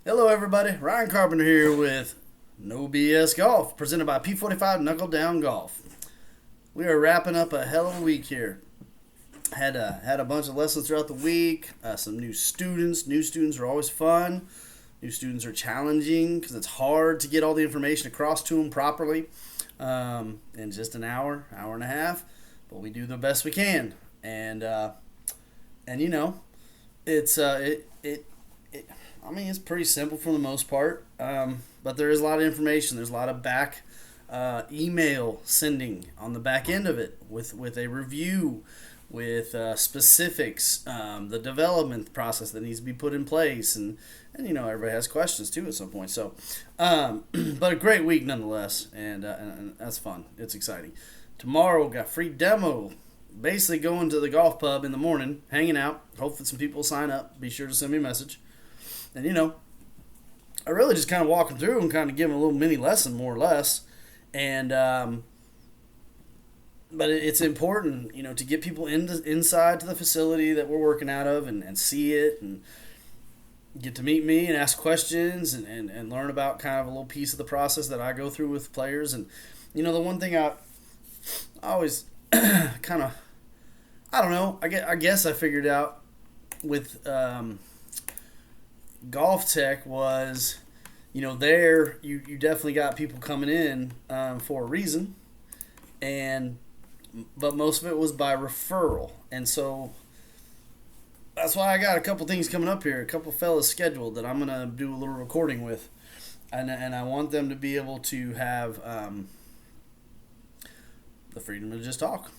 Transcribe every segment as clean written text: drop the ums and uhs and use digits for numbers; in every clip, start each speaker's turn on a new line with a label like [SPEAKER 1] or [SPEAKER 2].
[SPEAKER 1] Hello, everybody. Ryan Carpenter here with No BS Golf, presented by P45 Knuckle Down Golf. We are wrapping up a hell of a week here. Had a bunch of lessons throughout the week. Some new students. New students are always fun. New students are challenging because it's hard to get all the information across to them properly in just an hour, hour and a half. But we do the best we can, and you know, it's it I mean, it's pretty simple for the most part, but there is a lot of information. There's a lot of back email sending on the back end of it with a review, with specifics, the development process that needs to be put in place, and everybody has questions too at some point. So, but a great week nonetheless, and that's fun. It's exciting. Tomorrow got free demo. Basically, going to the golf pub in the morning, hanging out. Hopefully, some people sign up. Be sure to send me a message. And I really just kind of walk them through and kind of give them a little mini lesson, more or less. And but it's important, to get people inside to the facility that we're working out of and see it and get to meet me and ask questions and learn about kind of a little piece of the process that I go through with players. And the one thing I always kind of, I don't know, I guess I figured out with Golf Tech was, there you definitely got people coming in for a reason, but most of it was by referral, and so that's why I got a couple things coming up here, a couple fellas scheduled that I'm gonna do a little recording with, and I want them to be able to have the freedom to just talk,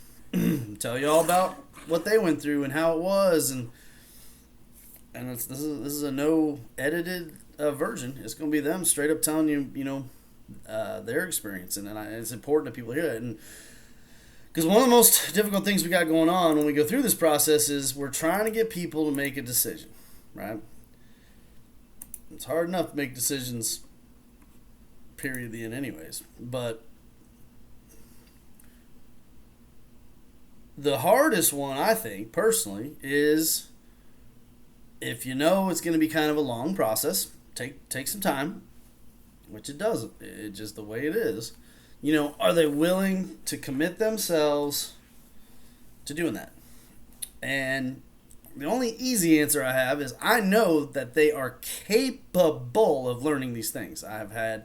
[SPEAKER 1] tell you all about what they went through and how it was, and this is a no edited version. It's going to be them straight up telling you, their experience, and it's important that people hear that. And because one of the most difficult things we got going on when we go through this process is we're trying to get people to make a decision, right? It's hard enough to make decisions, period, the end, anyways. But the hardest one, I think, personally, is if it's going to be kind of a long process, take some time, which it does. It's just the way it is. Are they willing to commit themselves to doing that? And the only easy answer I have is I know that they are capable of learning these things. I've had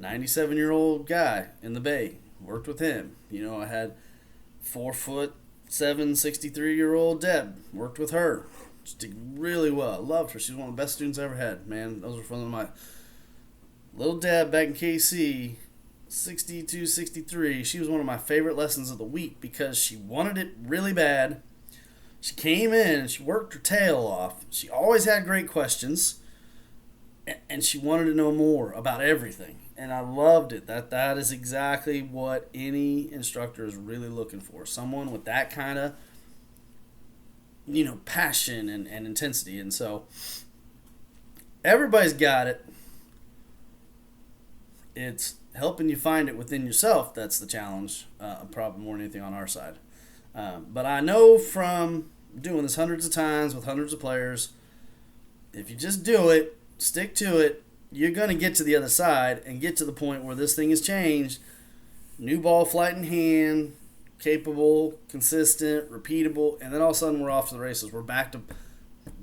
[SPEAKER 1] 97-year-old guy in the Bay, worked with him. I had 4'7", 63-year-old Deb, worked with her. She did really well. I loved her. She was one of the best students I ever had. Man, those were from my little Deb back in KC, 62, 63. She was one of my favorite lessons of the week because she wanted it really bad. She came in and she worked her tail off. She always had great questions, and she wanted to know more about everything. And I loved it. That is exactly what any instructor is really looking for. Someone with that kind of passion and intensity. And so everybody's got it. It's helping you find it within yourself that's the challenge, probably more than anything on our side. But I know from doing this hundreds of times with hundreds of players, if you just do it, stick to it, you're going to get to the other side and get to the point where this thing has changed. New ball flight in hand, capable, consistent, repeatable, and then all of a sudden we're off to the races. We're back to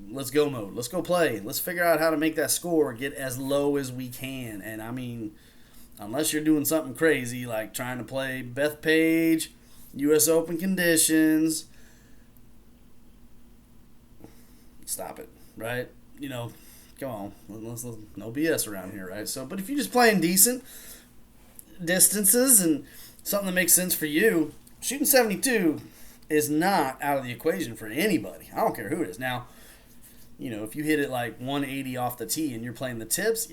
[SPEAKER 1] let's go mode. Let's go play. Let's figure out how to make that score get as low as we can. And I mean, unless you're doing something crazy like trying to play Bethpage, U.S. Open conditions, stop it, right? Come on. Let's no BS around here, right? So, but if you're just playing decent distances and something that makes sense for you, shooting 72 is not out of the equation for anybody. I don't care who it is. Now, if you hit it like 180 off the tee and you're playing the tips,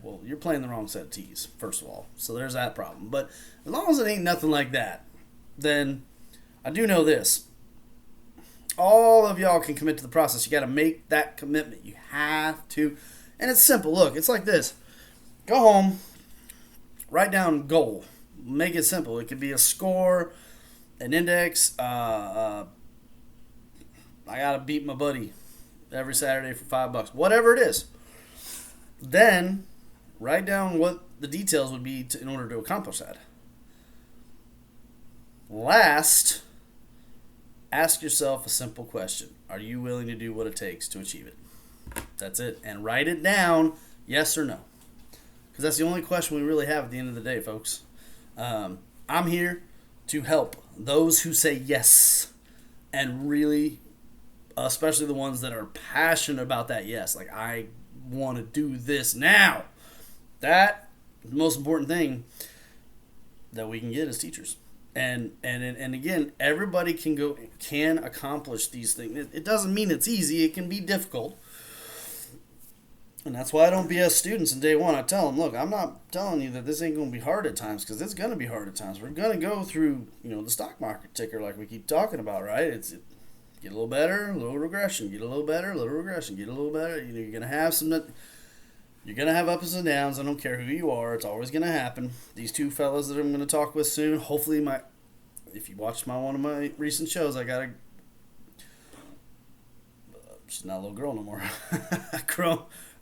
[SPEAKER 1] well, you're playing the wrong set of tees, first of all. So there's that problem. But as long as it ain't nothing like that, then I do know this. All of y'all can commit to the process. You got to make that commitment. You have to. And it's simple. Look, it's like this. Go home, write down goal. Make it simple. It could be a score, an index. I gotta beat my buddy every Saturday for $5. Whatever it is. Then write down what the details would be in order to accomplish that. Last, ask yourself a simple question. Are you willing to do what it takes to achieve it? That's it. And write it down, yes or no. Because that's the only question we really have at the end of the day, folks. I'm here to help those who say yes. And really, especially the ones that are passionate about that yes. Like, I want to do this now. That is the most important thing that we can get as teachers. And again, everybody can accomplish these things. It doesn't mean it's easy. It can be difficult. And that's why I don't BS students in day one. I tell them, look, I'm not telling you that this ain't going to be hard at times, because it's going to be hard at times. We're going to go through, the stock market ticker like we keep talking about, right? Get a little better, a little regression. Get a little better, a little regression. Get a little better. You're going to have you're going to have ups and downs. I don't care who you are. It's always going to happen. These two fellas that I'm going to talk with soon, hopefully if you watched one of my recent shows, I got she's not a little girl no more.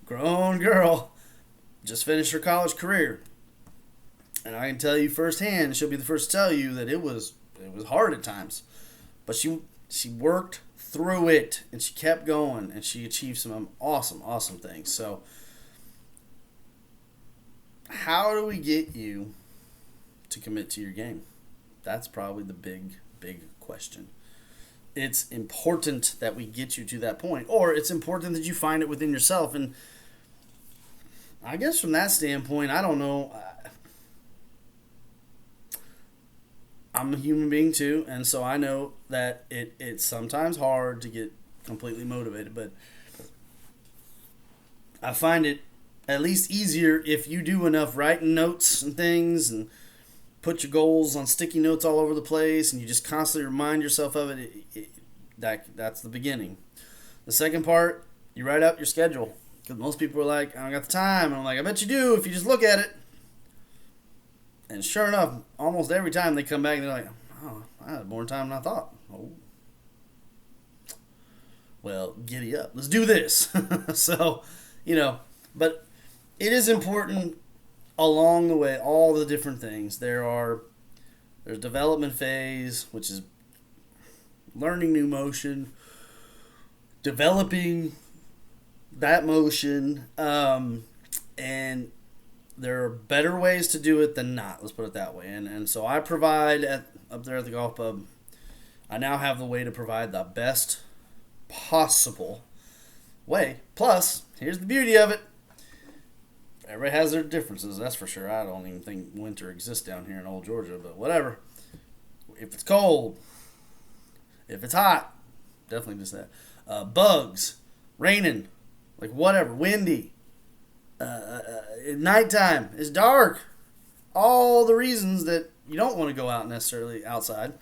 [SPEAKER 1] Grown girl. Just finished her college career. And I can tell you firsthand, she'll be the first to tell you that it was hard at times. But she worked through it, and she kept going, and she achieved some awesome, awesome things. So, how do we get you to commit to your game? That's probably the big, big question. It's important that we get you to that point, or it's important that you find it within yourself. And I guess from that standpoint, I don't know. I'm a human being too, and so I know that it's sometimes hard to get completely motivated, but I find it at least easier if you do enough writing notes and things and put your goals on sticky notes all over the place, and you just constantly remind yourself of it. That's the beginning. The second part, you write out your schedule. Because most people are like, I don't got the time. And I'm like, I bet you do if you just look at it. And sure enough, almost every time they come back, they're like, oh, I had more time than I thought. Oh. Well, giddy up. Let's do this. So, but it is important along the way, all the different things. There's development phase, which is learning new motion, developing that motion, and there are better ways to do it than not. Let's put it that way. And so I provide up there at the golf pub. I now have the way to provide the best possible way. Plus, here's the beauty of it. Everybody has their differences, that's for sure. I don't even think winter exists down here in old Georgia, but whatever. If it's cold, if it's hot, definitely just that. Bugs, raining, like whatever, windy. At nighttime, it's dark. All the reasons that you don't want to go out necessarily outside.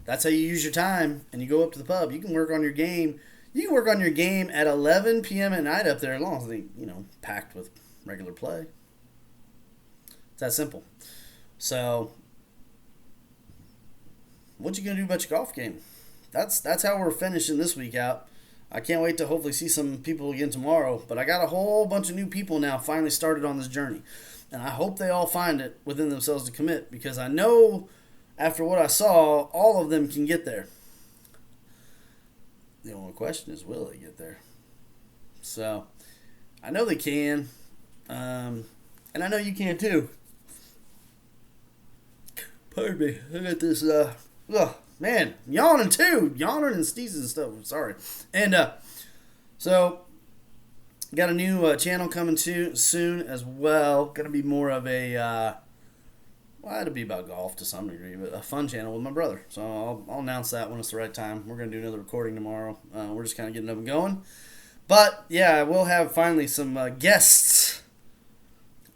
[SPEAKER 1] That's how you use your time, and you go up to the pub. You can work on your game. You can work on your game at 11 p.m. at night up there, as long as they, packed with regular play. It's that simple. So, what you gonna do about your golf game? That's how we're finishing this week out. I can't wait to hopefully see some people again tomorrow. But I got a whole bunch of new people now finally started on this journey. And I hope they all find it within themselves to commit. Because I know after what I saw, all of them can get there. The only question is, will they get there? So, I know they can. And I know you can too. Pardon me. I got this, man, yawning too. Yawning and sneezing and stuff. I'm sorry. And so, got a new channel coming soon as well. Going to be more of a, it'll be about golf to some degree, but a fun channel with my brother. So I'll announce that when it's the right time. We're going to do another recording tomorrow. We're just kind of getting up and going. But, yeah, we'll have finally some guests.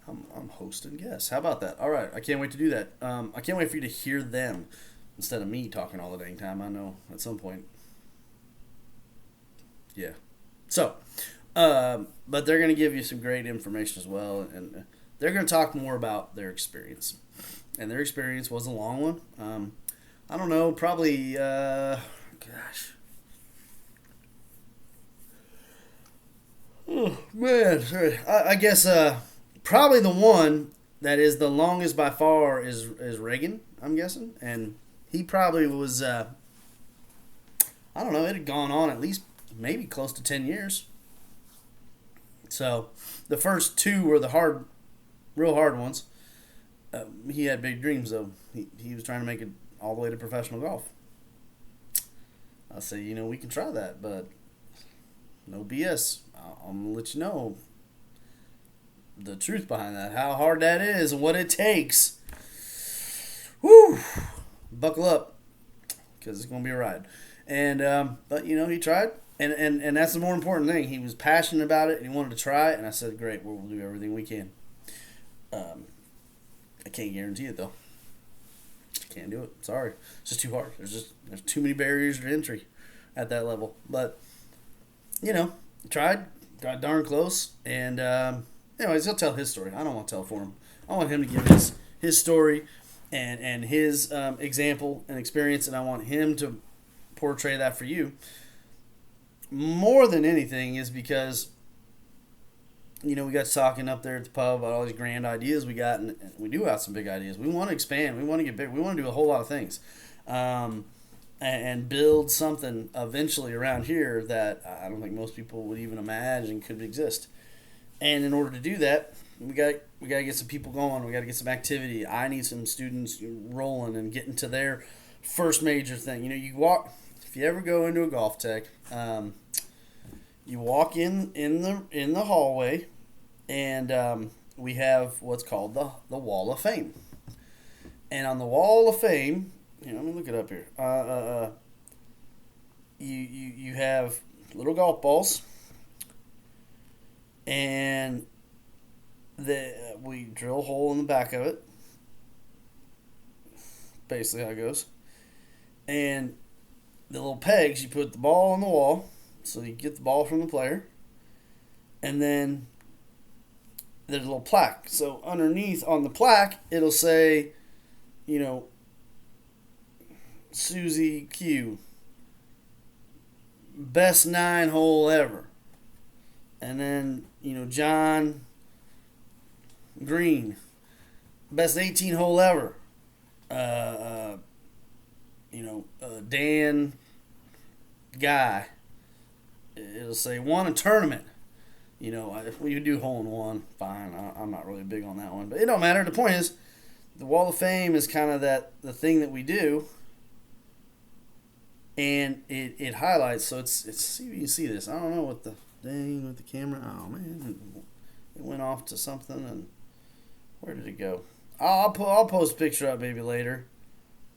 [SPEAKER 1] I'm hosting guests. How about that? All right, I can't wait to do that. I can't wait for you to hear them instead of me talking all the dang time. I know at some point. Yeah. So, but they're going to give you some great information as well, and they're going to talk more about their experience. And their experience was a long one. I don't know, probably, gosh. Man, sorry. I guess probably the one that is the longest by far is Reagan, I'm guessing. And he probably was, I don't know, it had gone on at least maybe close to 10 years. So the first two were the real hard ones. He had big dreams, though. He was trying to make it all the way to professional golf. I say, we can try that, but no BS. I'm going to let you know the truth behind that, how hard that is, and what it takes. Whew! Buckle up, because it's going to be a ride. And, but, he tried. And that's the more important thing. He was passionate about it, and he wanted to try it, and I said, great, we'll do everything we can. I can't guarantee it, though. Can't do it. Sorry. It's just too hard. There's too many barriers to entry at that level. But, tried, got darn close, and anyways, he'll tell his story. I don't want to tell it for him. I want him to give his story and his example and experience, and I want him to portray that for you. More than anything is because, we got talking up there at the pub about all these grand ideas we got, and we do have some big ideas. We want to expand. We want to get big. We want to do a whole lot of things. And build something eventually around here that I don't think most people would even imagine could exist. And in order to do that, we got to get some people going. We got to get some activity. I need some students rolling and getting to their first major thing. You walk, if you ever go into a golf tech, you walk in the hallway, and we have what's called the Wall of Fame. And on the Wall of Fame, let me look it up here. You have little golf balls, and we drill a hole in the back of it. Basically how it goes. And the little pegs, you put the ball on the wall, so you get the ball from the player, and then there's a little plaque. So underneath on the plaque, it'll say, Susie Q, best 9-hole ever. And then, John Green, best 18-hole ever. Dan Guy, it'll say won a tournament. If we do hole in one, fine. I'm not really big on that one, but it don't matter. The point is, the Wall of Fame is kind of the thing that we do, and it highlights. So it's you can see this. I don't know what the dang with the camera. Oh man, it went off to something, and where did it go? I'll post a picture up maybe later.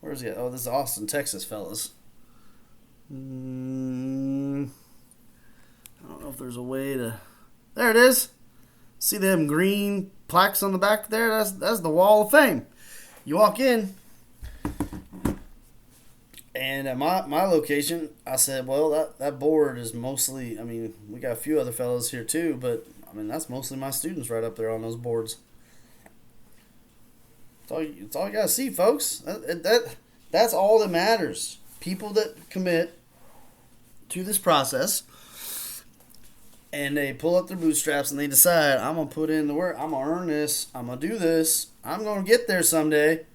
[SPEAKER 1] Where's it? Oh, this is Austin, Texas, fellas. I don't know if there's a way to. There it is. See them green plaques on the back there? That's the Wall of Fame. You walk in, and at my location, I said, well, that board is mostly. We got a few other fellows here too, but that's mostly my students right up there on those boards. It's all you gotta see, folks. That's all that matters. People that commit to this process, and they pull up their bootstraps and they decide, I'm gonna put in the work. I'm gonna earn this. I'm gonna do this. I'm gonna get there someday.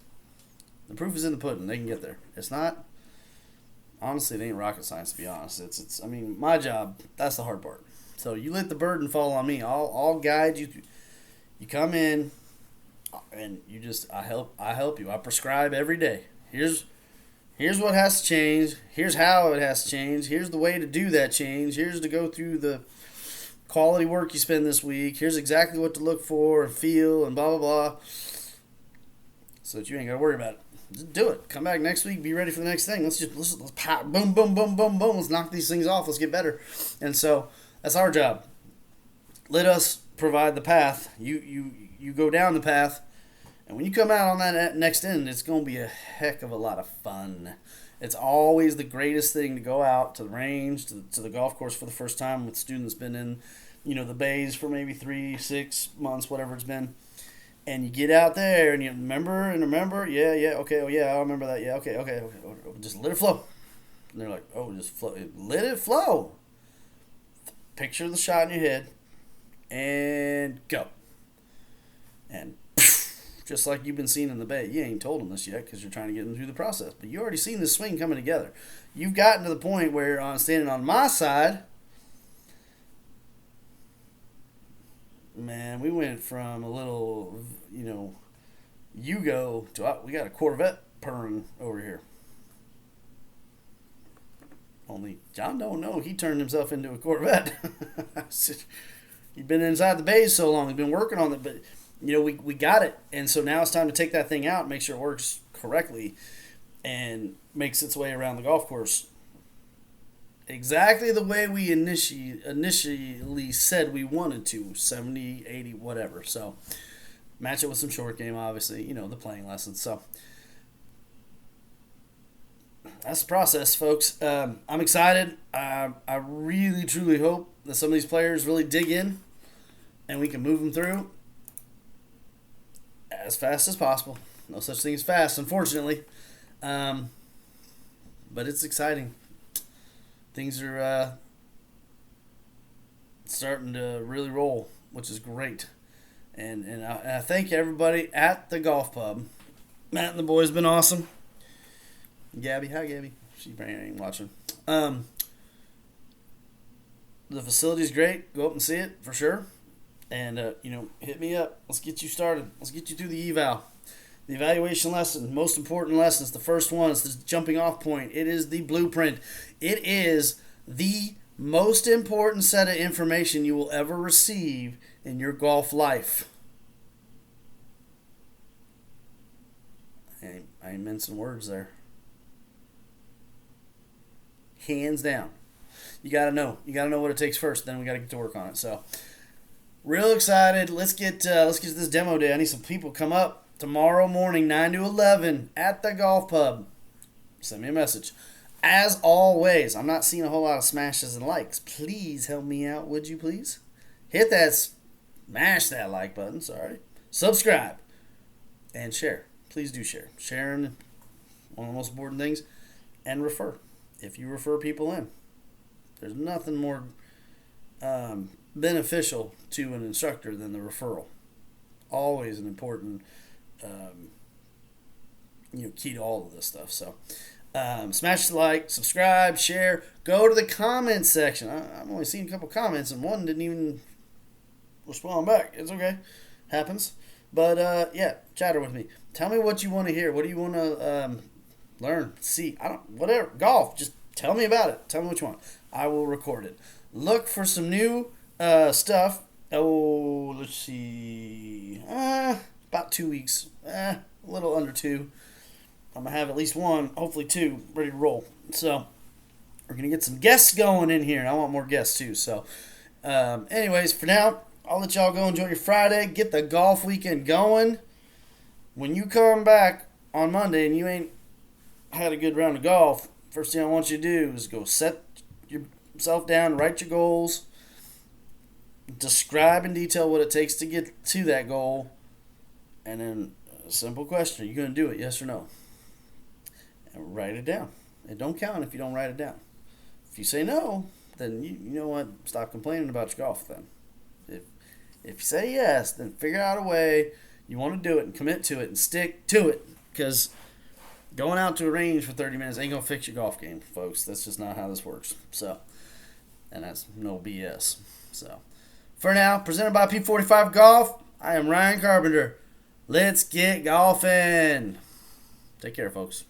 [SPEAKER 1] The proof is in the pudding. They can get there. It's not. Honestly, it ain't rocket science, to be honest. It's. My job. That's the hard part. So you let the burden fall on me. I'll guide you. You come in. And I help you. I prescribe every day. Here's what has to change. Here's how it has to change. Here's the way to do that change. Here's to go through the quality work you spend this week. Here's exactly what to look for and feel and blah, blah, blah. So that you ain't got to worry about it. Just do it. Come back next week. Be ready for the next thing. Let's pop, boom, boom, boom, boom, boom. Let's knock these things off. Let's get better. And so that's our job. Let us provide the path. You go down the path, and when you come out on that next end, it's going to be a heck of a lot of fun. It's always the greatest thing to go out to the range, to the golf course for the first time with students been in, the bays for maybe 3-6 months, whatever it's been. And you get out there and you remember, yeah, okay, oh yeah, I remember that, yeah, okay, just let it flow. And they're like, oh, just flow, let it flow. Picture the shot in your head. and go. And just like you've been seeing in the bay, you ain't told them this yet because you're trying to get them through the process. But you already seen this swing coming together. You've gotten to the point where standing on my side, man, we went from a little, Yugo to we got a Corvette purring over here. Only John don't know he turned himself into a Corvette. He's been inside the bays so long. He's been working on it, but we got it, and so now it's time to take that thing out, and make sure it works correctly, and makes its way around the golf course exactly the way we initially said we wanted to, 70, 80, whatever. So match it with some short game, obviously, the playing lessons. So that's the process, folks. I'm excited. I really, truly hope that some of these players really dig in and we can move them through as fast as possible. No such thing as fast, unfortunately. But it's exciting. Things are starting to really roll, which is great. And I thank everybody at the golf pub. Matt and the boys been awesome. Gabby, hi Gabby. She probably ain't watching. The facility's great. Go up and see it for sure. And hit me up. Let's get you started. Let's get you through the eval. The evaluation lesson, most important lessons. The first one is the jumping off point. It is the blueprint. It is the most important set of information you will ever receive in your golf life. I ain't mincing words there. Hands down. You gotta know. You gotta know what it takes first. Then we gotta get to work on it. So, real excited. Let's get this demo day. I need some people to come up tomorrow morning, 9 to 11, at the golf pub. Send me a message. As always, I'm not seeing a whole lot of smashes and likes. Please help me out, would you please? Hit that, smash that like button. Sorry. Subscribe and share. Please do share. Sharing, one of the most important things, and refer. If you refer people in, there's nothing more beneficial to an instructor than the referral. Always an important key to all of this stuff. So smash the like, subscribe, share, go to the comments section. I've only seen a couple comments and one didn't even respond back. It's okay, happens. But chatter with me. Tell me what you want to hear. What do you want to learn, see? Whatever. Golf. Just tell me about it. Tell me what you want. I will record it. Look for some new stuff. Oh, let's see. About 2 weeks. A little under 2. I'm going to have at least one, hopefully 2, ready to roll. So, we're going to get some guests going in here, and I want more guests too. So, anyways, for now, I'll let y'all go enjoy your Friday. Get the golf weekend going. When you come back on Monday and you ain't had a good round of golf, first thing I want you to do is go set yourself down, write your goals, describe in detail what it takes to get to that goal, and then a simple question: are you going to do it, yes or no? And write it down. It don't count if you don't write it down. If you say no, then you know what? Stop complaining about your golf then. If you say yes, then figure out a way you want to do it and commit to it and stick to it, because going out to a range for 30 minutes ain't going to fix your golf game, folks. That's just not how this works. So, and that's no BS. So, for now, presented by P45 Golf, I am Ryan Carpenter. Let's get golfing. Take care, folks.